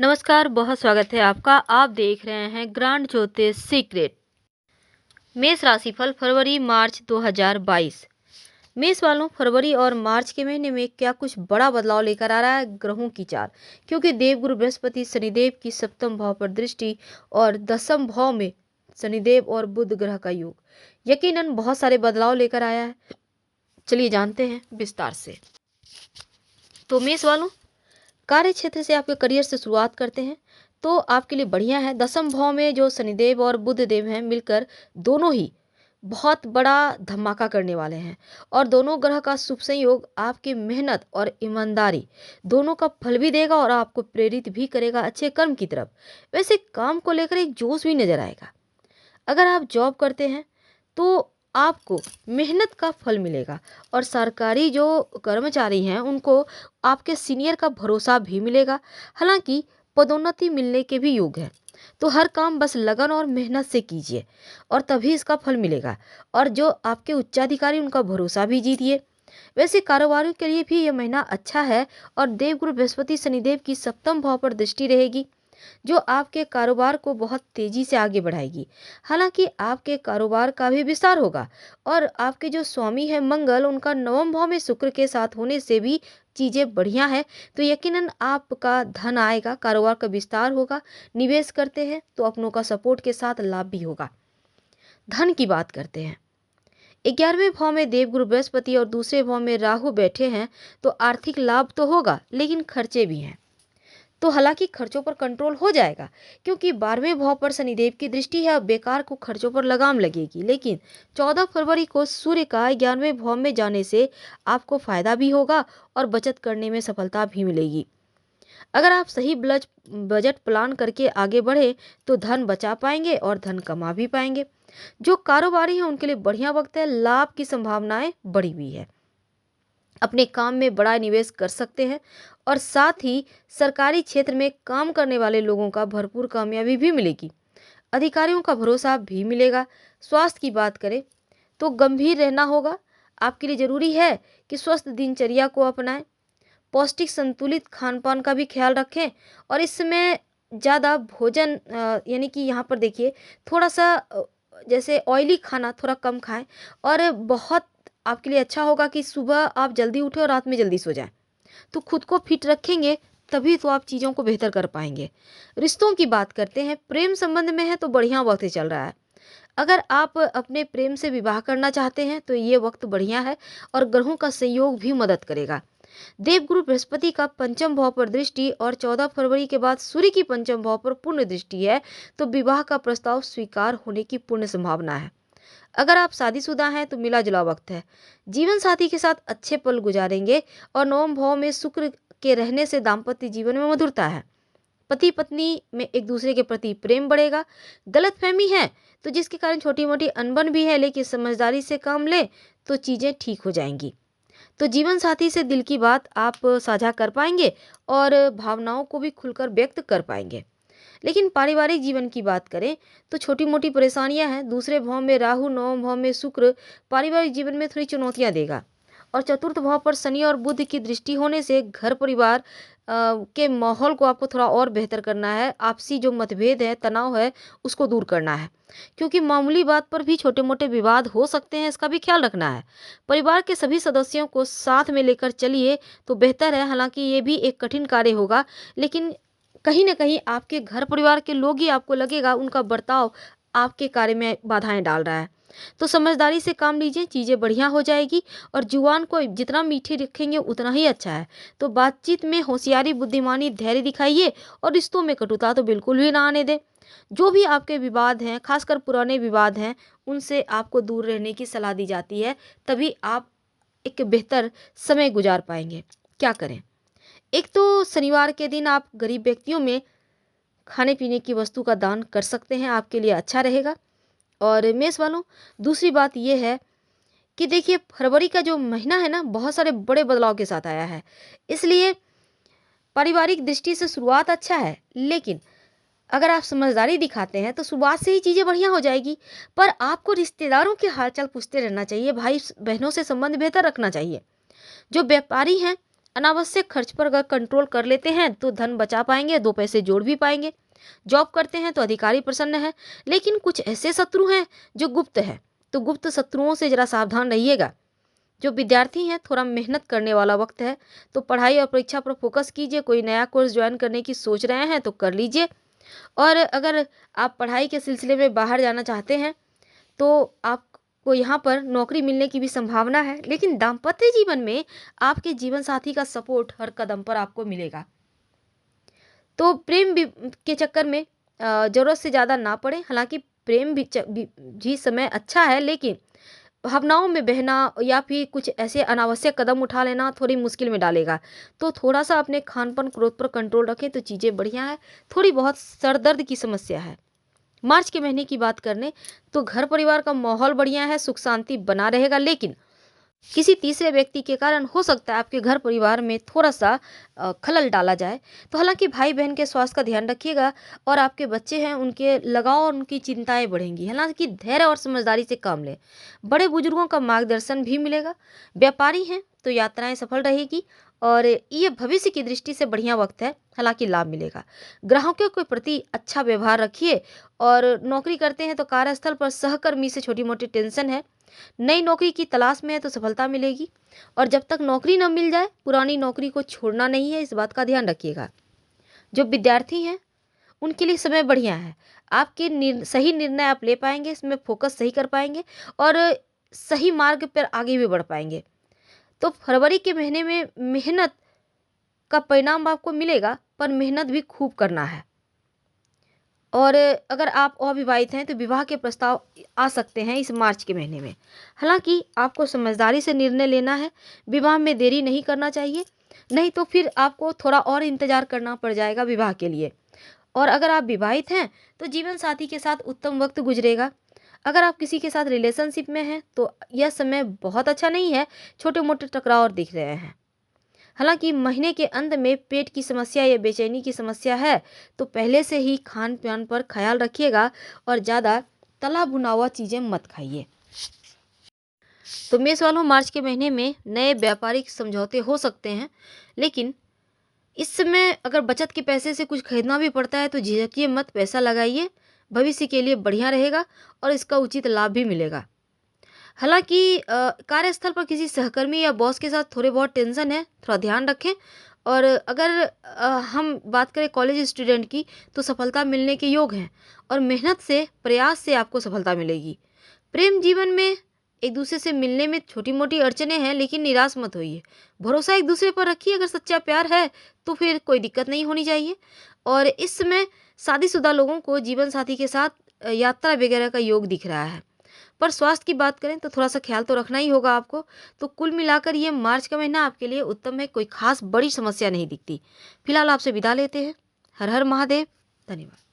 नमस्कार, बहुत स्वागत है आपका। आप देख रहे हैं ग्रांड ज्योतिष सीक्रेट। मेष राशिफल फरवरी मार्च 2022। मेष वालों, फरवरी और मार्च के महीने में क्या कुछ बड़ा बदलाव लेकर आ रहा है ग्रहों की चाल। क्योंकि देवगुरु बृहस्पति शनिदेव की सप्तम भाव पर दृष्टि और दसम भाव में शनिदेव और बुध ग्रह का योग यकीनन बहुत सारे बदलाव लेकर आया है। चलिए जानते हैं विस्तार से। तो मेष वालों, कार्य क्षेत्र से आपके करियर से शुरुआत करते हैं तो आपके लिए बढ़िया है। दसम भाव में जो शनिदेव और बुध देव हैं मिलकर दोनों ही बहुत बड़ा धमाका करने वाले हैं और दोनों ग्रह का शुभ संयोग आपकी मेहनत और ईमानदारी दोनों का फल भी देगा और आपको प्रेरित भी करेगा अच्छे कर्म की तरफ। वैसे काम को लेकर एक जोश भी नजर आएगा। अगर आप जॉब करते हैं तो आपको मेहनत का फल मिलेगा और सरकारी जो कर्मचारी हैं उनको आपके सीनियर का भरोसा भी मिलेगा। हालांकि पदोन्नति मिलने के भी योग है, तो हर काम बस लगन और मेहनत से कीजिए और तभी इसका फल मिलेगा। और जो आपके उच्चाधिकारी उनका भरोसा भी जीतिए। वैसे कारोबारियों के लिए भी यह महीना अच्छा है और देवगुरु बृहस्पति शनिदेव की सप्तम भाव पर दृष्टि रहेगी जो आपके कारोबार को बहुत तेजी से आगे बढ़ाएगी। हालांकि आपके कारोबार का भी विस्तार होगा और आपके जो स्वामी है मंगल, उनका नवम भाव में शुक्र के साथ होने से भी चीजें बढ़िया है। तो यकीनन आपका धन आएगा, कारोबार का विस्तार होगा। निवेश करते हैं तो अपनों का सपोर्ट के साथ लाभ भी होगा। धन की बात करते हैं। 11वें भाव में देवगुरु बृहस्पति और दूसरे भाव में राहु बैठे हैं तो आर्थिक लाभ तो होगा लेकिन खर्चे भी हैं। तो हालांकि खर्चों पर कंट्रोल हो जाएगा क्योंकि 12वें भाव पर शनिदेव की दृष्टि है। अब बेकार को खर्चों पर लगाम लगेगी, लेकिन 14 फरवरी को सूर्य का 11वें भाव में जाने से आपको फायदा भी होगा और बचत करने में सफलता भी मिलेगी। अगर आप सही बजट प्लान करके आगे बढ़े तो धन बचा पाएंगे और धन कमा भी पाएंगे। जो कारोबारी हैं उनके लिए बढ़िया वक्त है, लाभ की संभावनाएं बढ़ी हुई है। अपने काम में बड़ा निवेश कर सकते हैं और साथ ही सरकारी क्षेत्र में काम करने वाले लोगों का भरपूर कामयाबी भी मिलेगी। अधिकारियों का भरोसा भी मिलेगा। स्वास्थ्य की बात करें तो गंभीर रहना होगा। आपके लिए जरूरी है कि स्वस्थ दिनचर्या को अपनाएं, पौष्टिक संतुलित खान पान का भी ख्याल रखें और इस समय ज़्यादा भोजन यानी कि यहाँ पर देखिए थोड़ा सा जैसे ऑयली खाना थोड़ा कम खाएं और बहुत आपके लिए अच्छा होगा कि सुबह आप जल्दी उठें और रात में जल्दी सो जाएं। तो खुद को फिट रखेंगे तभी तो आप चीज़ों को बेहतर कर पाएंगे। रिश्तों की बात करते हैं। प्रेम संबंध में है तो बढ़िया वक्त चल रहा है। अगर आप अपने प्रेम से विवाह करना चाहते हैं तो ये वक्त बढ़िया है और ग्रहों का संयोग भी मदद करेगा। देवगुरु बृहस्पति का पंचम भाव पर दृष्टि और 14 फरवरी के बाद सूर्य की पंचम भाव पर पूर्ण दृष्टि है तो विवाह का प्रस्ताव स्वीकार होने की पूर्ण संभावना है। अगर आप शादीशुदा हैं तो मिला जुला वक्त है। जीवन साथी के साथ अच्छे पल गुजारेंगे और नवम भाव में शुक्र के रहने से दाम्पत्य जीवन में मधुरता है। पति पत्नी में एक दूसरे के प्रति प्रेम बढ़ेगा। गलतफहमी है तो जिसके कारण छोटी मोटी अनबन भी है, लेकिन समझदारी से काम लें तो चीजें ठीक हो जाएंगी। तो जीवन साथी से दिल की बात आप साझा कर पाएंगे और भावनाओं को भी खुलकर व्यक्त कर पाएंगे। लेकिन पारिवारिक जीवन की बात करें तो छोटी मोटी परेशानियां हैं। दूसरे भाव में राहु, नवम भाव में शुक्र पारिवारिक जीवन में थोड़ी चुनौतियां देगा और चतुर्थ भाव पर शनि और बुध की दृष्टि होने से घर परिवार के माहौल को आपको थोड़ा और बेहतर करना है। आपसी जो मतभेद है, तनाव है, उसको दूर करना है क्योंकि मामूली बात पर भी छोटे मोटे विवाद हो सकते हैं, इसका भी ख्याल रखना है। परिवार के सभी सदस्यों को साथ में लेकर चलिए तो बेहतर है। हालांकि ये भी एक कठिन कार्य होगा, लेकिन कहीं ना कहीं आपके घर परिवार के लोग ही आपको लगेगा उनका बर्ताव आपके कार्य में बाधाएं डाल रहा है। तो समझदारी से काम लीजिए, चीज़ें बढ़िया हो जाएगी। और जुबान को जितना मीठी रखेंगे उतना ही अच्छा है। तो बातचीत में होशियारी, बुद्धिमानी, धैर्य दिखाइए और रिश्तों में कटुता तो बिल्कुल भी ना आने दें। जो भी आपके विवाद हैं, खासकर पुराने विवाद हैं, उनसे आपको दूर रहने की सलाह दी जाती है। तभी आप एक बेहतर समय गुजार पाएंगे। क्या करें? एक तो शनिवार के दिन आप गरीब व्यक्तियों में खाने पीने की वस्तु का दान कर सकते हैं, आपके लिए अच्छा रहेगा। और मेष वालों, दूसरी बात यह है कि देखिए फरवरी का जो महीना है ना, बहुत सारे बड़े बदलाव के साथ आया है। इसलिए पारिवारिक दृष्टि से शुरुआत अच्छा है, लेकिन अगर आप समझदारी दिखाते हैं तो शुरुआत से ही चीज़ें बढ़िया हो जाएगी। पर आपको रिश्तेदारों के हालचाल पूछते रहना चाहिए, भाई बहनों से संबंध बेहतर रखना चाहिए। जो व्यापारी हैं अनावश्यक खर्च पर अगर कंट्रोल कर लेते हैं तो धन बचा पाएंगे, 2 पैसे जोड़ भी पाएंगे। जॉब करते हैं तो अधिकारी प्रसन्न है, लेकिन कुछ ऐसे शत्रु हैं जो गुप्त है, तो गुप्त शत्रुओं से जरा सावधान रहिएगा। जो विद्यार्थी हैं, थोड़ा मेहनत करने वाला वक्त है, तो पढ़ाई और परीक्षा पर फोकस कीजिए। कोई नया कोर्स ज्वाइन करने की सोच रहे हैं तो कर लीजिए। और अगर आप पढ़ाई के सिलसिले में बाहर जाना चाहते हैं तो आपको यहाँ पर नौकरी मिलने की भी संभावना है, लेकिन दाम्पत्य जीवन में आपके जीवन साथी का सपोर्ट हर कदम पर आपको मिलेगा। तो के चक्कर में ज़रूरत से ज़्यादा ना पड़े। हालांकि प्रेम भी समय अच्छा है, लेकिन भावनाओं में बहना या फिर कुछ ऐसे अनावश्यक कदम उठा लेना थोड़ी मुश्किल में डालेगा। तो थोड़ा सा अपने खान-पान, क्रोध पर कंट्रोल रखें तो चीज़ें बढ़िया है। थोड़ी बहुत सर दर्द की समस्या है। मार्च के महीने की बात कर लें तो घर परिवार का माहौल बढ़िया है, सुख शांति बना रहेगा, लेकिन किसी तीसरे व्यक्ति के कारण हो सकता है आपके घर परिवार में थोड़ा सा खलल डाला जाए। तो हालांकि भाई बहन के स्वास्थ्य का ध्यान रखिएगा, और आपके बच्चे हैं उनके लगाव और उनकी चिंताएं बढ़ेंगी। हालांकि धैर्य और समझदारी से काम लें। बड़े बुजुर्गों का मार्गदर्शन भी मिलेगा। व्यापारी हैं तो यात्राएं सफल रहेगी, और ये भविष्य की दृष्टि से बढ़िया वक्त है, हालांकि लाभ मिलेगा। ग्राहकों के प्रति अच्छा व्यवहार रखिए। और नौकरी करते हैं तो कार्यस्थल पर सहकर्मी से छोटी मोटी टेंशन है। नई नौकरी की तलाश में है तो सफलता मिलेगी। और जब तक नौकरी न मिल जाए, पुरानी नौकरी को छोड़ना नहीं है, इस बात का ध्यान रखिएगा। जो विद्यार्थी हैं उनके लिए समय बढ़िया है। आपके सही निर्णय आप ले पाएंगे, इसमें फोकस सही कर पाएंगे और सही मार्ग पर आगे भी बढ़ पाएंगे। तो फरवरी के महीने में मेहनत का परिणाम आपको मिलेगा, पर मेहनत भी खूब करना है। और अगर आप अविवाहित हैं तो विवाह के प्रस्ताव आ सकते हैं इस मार्च के महीने में। हालांकि आपको समझदारी से निर्णय लेना है, विवाह में देरी नहीं करना चाहिए, नहीं तो फिर आपको थोड़ा और इंतजार करना पड़ जाएगा विवाह के लिए। और अगर आप विवाहित हैं तो जीवन साथी के साथ उत्तम वक्त गुजरेगा। अगर आप किसी के साथ रिलेशनशिप में हैं तो यह समय बहुत अच्छा नहीं है, छोटे मोटे टकराव और दिख रहे हैं। हालांकि महीने के अंत में पेट की समस्या या बेचैनी की समस्या है, तो पहले से ही खान पान पर ख्याल रखिएगा और ज़्यादा तला भुना हुआ चीज़ें मत खाइए। तो मेष वालों, मार्च के महीने में नए व्यापारिक समझौते हो सकते हैं, लेकिन इस समय अगर बचत के पैसे से कुछ खरीदना भी पड़ता है तो झिझकिए मत, पैसा लगाइए। भविष्य के लिए बढ़िया रहेगा और इसका उचित लाभ भी मिलेगा। हालाँकि कार्यस्थल पर किसी सहकर्मी या बॉस के साथ थोड़े बहुत टेंशन है, थोड़ा ध्यान रखें। और अगर हम बात करें कॉलेज स्टूडेंट की, तो सफलता मिलने के योग हैं और मेहनत से, प्रयास से आपको सफलता मिलेगी। प्रेम जीवन में एक दूसरे से मिलने में छोटी मोटी अड़चनें हैं, लेकिन निराश मत होइए। भरोसा एक दूसरे पर रखिए। अगर सच्चा प्यार है तो फिर कोई दिक्कत नहीं होनी चाहिए। और इस समय शादीशुदा लोगों को जीवन साथी के साथ यात्रा वगैरह का योग दिख रहा है। पर स्वास्थ्य की बात करें तो थोड़ा सा ख्याल तो रखना ही होगा आपको। तो कुल मिलाकर ये मार्च का महीना आपके लिए उत्तम है, कोई खास बड़ी समस्या नहीं दिखती। फिलहाल आपसे विदा लेते हैं। हर हर महादेव। धन्यवाद।